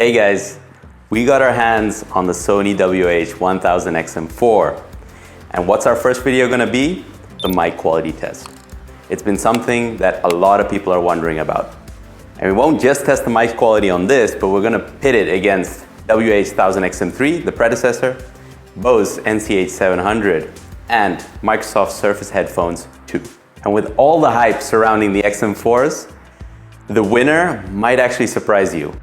Hey guys, we got our hands on the Sony WH1000XM4. And what's our first video gonna be? The mic quality test. It's been something that a lot of people are wondering about. And we won't just test the mic quality on this, but we're gonna pit it against WH1000XM3, the predecessor, Bose NCH 700, and Microsoft Surface headphones 2. And with all the hype surrounding the XM4s, the winner might actually surprise you.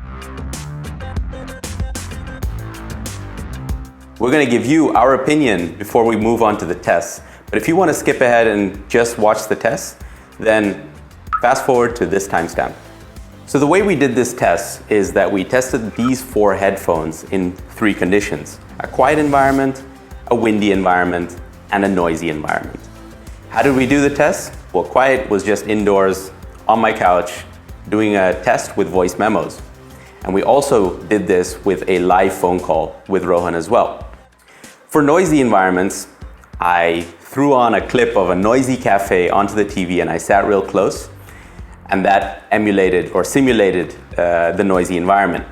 We're gonna give you our opinion before we move on to the test. But if you wanna skip ahead and just watch the test, then fast forward to this timestamp. So the way we did this test is that we tested these 4 headphones in 3 conditions: a quiet environment, a windy environment, and a noisy environment. How did we do the test? Well, quiet was just indoors on my couch doing a test with voice memos. And we also did this with a live phone call with Rohan as well. For noisy environments, I threw on a clip of a noisy cafe onto the TV and I sat real close, and that emulated or simulated the noisy environment.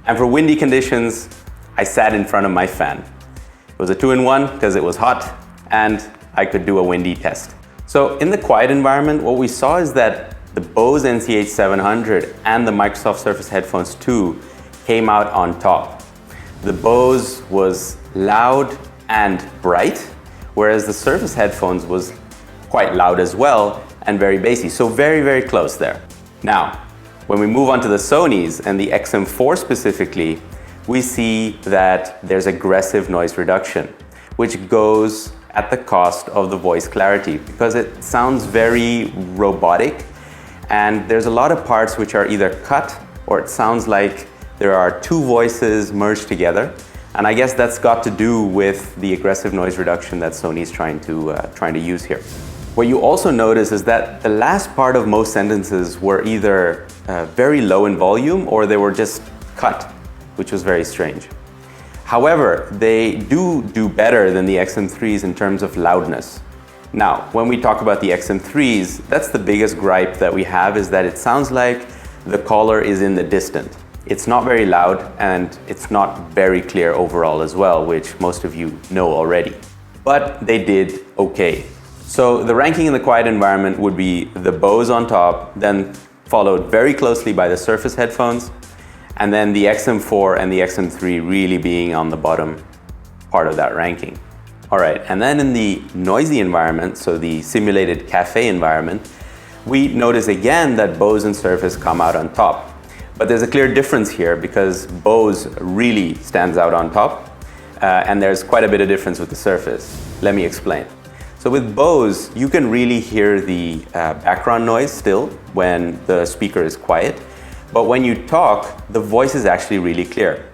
And for windy conditions, I sat in front of my fan. It was a 2-in-1 because it was hot and I could do a windy test. So in the quiet environment, what we saw is that the Bose NCH 700 and the Microsoft Surface headphones 2 came out on top. The Bose was loud and bright, whereas the Surface headphones was quite loud as well and very bassy, so very, very close there. Now, when we move on to the Sonys and the XM4 specifically, we see that there's aggressive noise reduction, which goes at the cost of the voice clarity because it sounds very robotic, and there's a lot of parts which are either cut or it sounds like there are 2 voices merged together. And I guess that's got to do with the aggressive noise reduction that Sony's trying to use here. What you also notice is that the last part of most sentences were either very low in volume or they were just cut, which was very strange. However, they do better than the XM3s in terms of loudness. Now, when we talk about the XM3s, that's the biggest gripe that we have, is that it sounds like the caller is in the distant. It's not very loud and it's not very clear overall as well, which most of you know already. But they did okay. So the ranking in the quiet environment would be the Bose on top, then followed very closely by the Surface headphones, and then the XM4 and the XM3 really being on the bottom part of that ranking. All right, and then in the noisy environment, so the simulated cafe environment, we notice again that Bose and Surface come out on top. But there's a clear difference here because Bose really stands out on top, and there's quite a bit of difference with the Surface. Let me explain. So with Bose, you can really hear the background noise still when the speaker is quiet, but when you talk, the voice is actually really clear.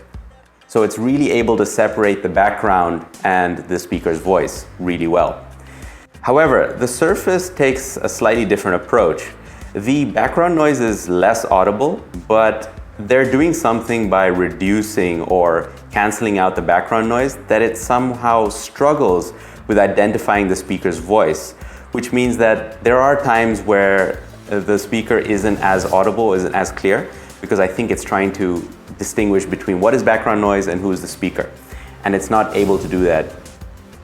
So it's really able to separate the background and the speaker's voice really well. However, the Surface takes a slightly different approach. The background noise is less audible, but they're doing something by reducing or canceling out the background noise that it somehow struggles with identifying the speaker's voice, which means that there are times where the speaker isn't as audible, isn't as clear, because I think it's trying to distinguish between what is background noise and who is the speaker. And it's not able to do that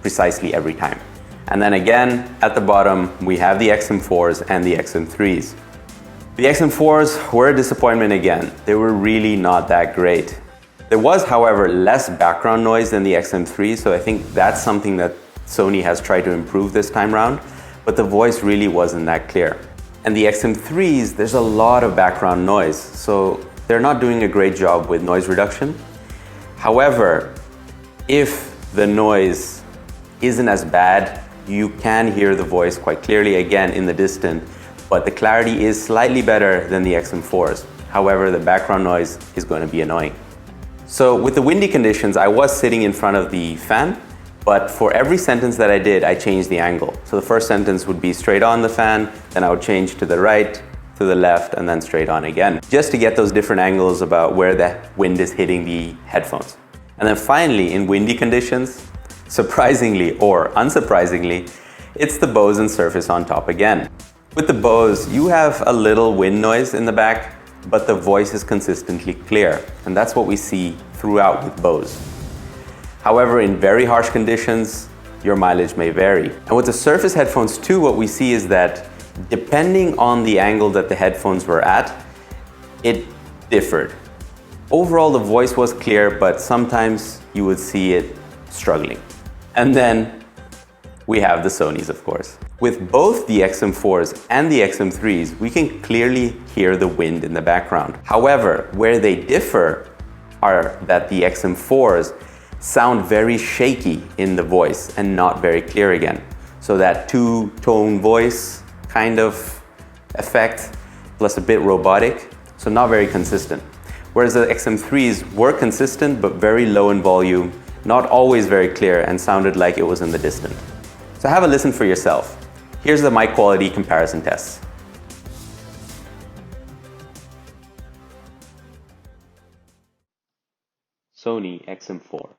precisely every time. And then again, at the bottom, we have the XM4s and the XM3s. The XM4s were a disappointment again. They were really not that great. There was, however, less background noise than the XM3, so I think that's something that Sony has tried to improve this time around, but the voice really wasn't that clear. And the XM3s, there's a lot of background noise, so they're not doing a great job with noise reduction. However, if the noise isn't as bad, you can hear the voice quite clearly again in the distant, but the clarity is slightly better than the XM4s. However, the background noise is going to be annoying. So with the windy conditions, I was sitting in front of the fan, but for every sentence that I did, I changed the angle. So the first sentence would be straight on the fan, then I would change to the right, to the left, and then straight on again, just to get those different angles about where the wind is hitting the headphones. And then finally, in windy conditions, surprisingly or unsurprisingly, it's the Bose and Surface on top again. With the Bose, you have a little wind noise in the back, but the voice is consistently clear. And that's what we see throughout with Bose. However, in very harsh conditions, your mileage may vary. And with the Surface headphones too, what we see is that depending on the angle that the headphones were at, it differed. Overall, the voice was clear, but sometimes you would see it struggling. And then we have the Sonys, of course. With both the XM4s and the XM3s, we can clearly hear the wind in the background. However, where they differ are that the XM4s sound very shaky in the voice and not very clear again. So that two-tone voice kind of effect, plus a bit robotic, so not very consistent. Whereas the XM3s were consistent but very low in volume, not always very clear, and sounded like it was in the distance. So have a listen for yourself. Here's the mic quality comparison test. Sony XM4.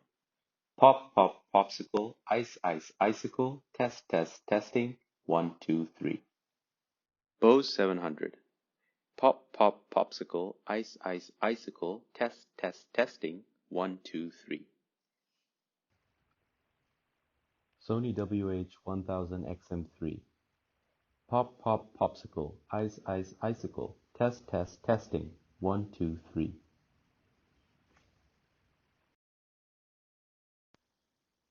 Pop, pop, popsicle, ice, ice, icicle, test, test, testing, 1, 2, 3. Bose 700. Pop, pop, popsicle, ice, ice, icicle, test, test, testing, 1, 2, 3. Sony WH1000XM4. Pop, pop, popsicle, ice, ice, icicle, test, test, testing, 1, 2, 3.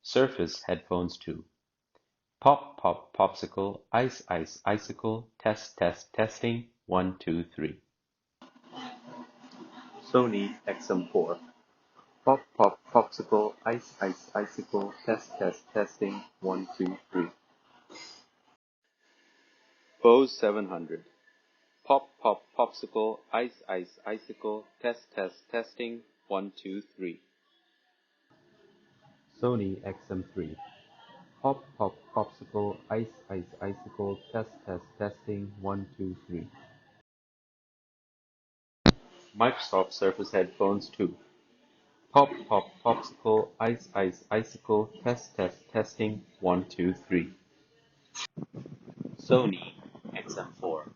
Surface headphones 2. Pop, pop, popsicle, ice, ice, icicle, test, test, testing, 1, 2, 3. Sony XM4. Pop, pop, popsicle, ice, ice, icicle, test, test, testing, 1, 2, 3. Bose 700. Pop, pop, popsicle, ice, ice, icicle, test, test, testing, 1, 2, 3. Sony XM3. Pop, pop, popsicle, ice, ice, icicle, test, test, testing, 1, 2, 3. Microsoft Surface headphones 2. Pop, pop, popsicle, ice, ice, icicle, test, test, testing, 1, 2, 3. Sony XM4.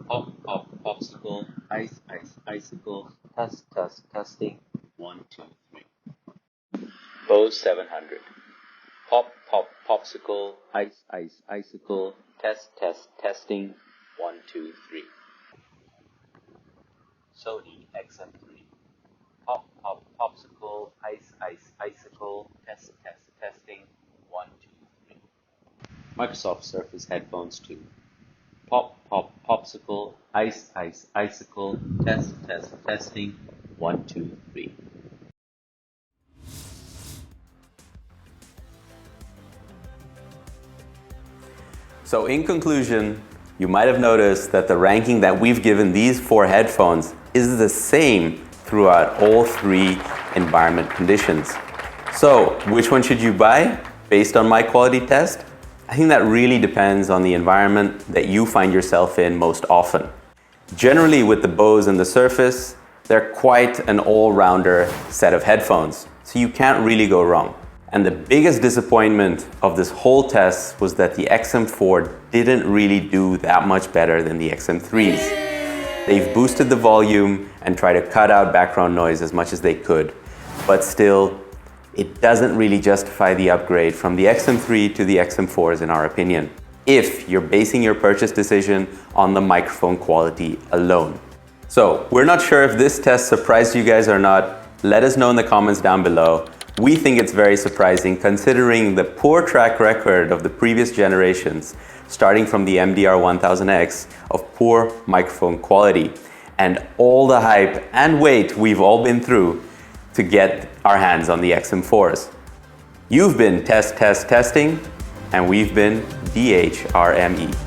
Pop, pop, popsicle, ice, ice, icicle, test, test, testing, 1, 2, 3. Bose 700. Pop, pop, popsicle, ice, ice, icicle, test, test, testing, 1, 2, 3. Sony XM3. Pop, pop, popsicle, ice, ice, icicle, test, test, testing, 1, 2, 3. Microsoft Surface headphones 2. Pop, pop, popsicle, ice, ice, icicle, test, test, testing, 1, 2, 3. So in conclusion, you might have noticed that the ranking that we've given these 4 headphones is the same throughout all 3 environment conditions. So which one should you buy based on my quality test? I think that really depends on the environment that you find yourself in most often. Generally with the Bose and the Surface, they're quite an all-rounder set of headphones, so you can't really go wrong. And the biggest disappointment of this whole test was that the XM4 didn't really do that much better than the XM3s. They've boosted the volume and tried to cut out background noise as much as they could, but still, it doesn't really justify the upgrade from the XM3 to the XM4s in our opinion, if you're basing your purchase decision on the microphone quality alone. So, we're not sure if this test surprised you guys or not. Let us know in the comments down below. We think it's very surprising considering the poor track record of the previous generations, starting from the MDR1000X, of poor microphone quality, and all the hype and wait we've all been through to get our hands on the XM4s. You've been testing, and we've been DHRME.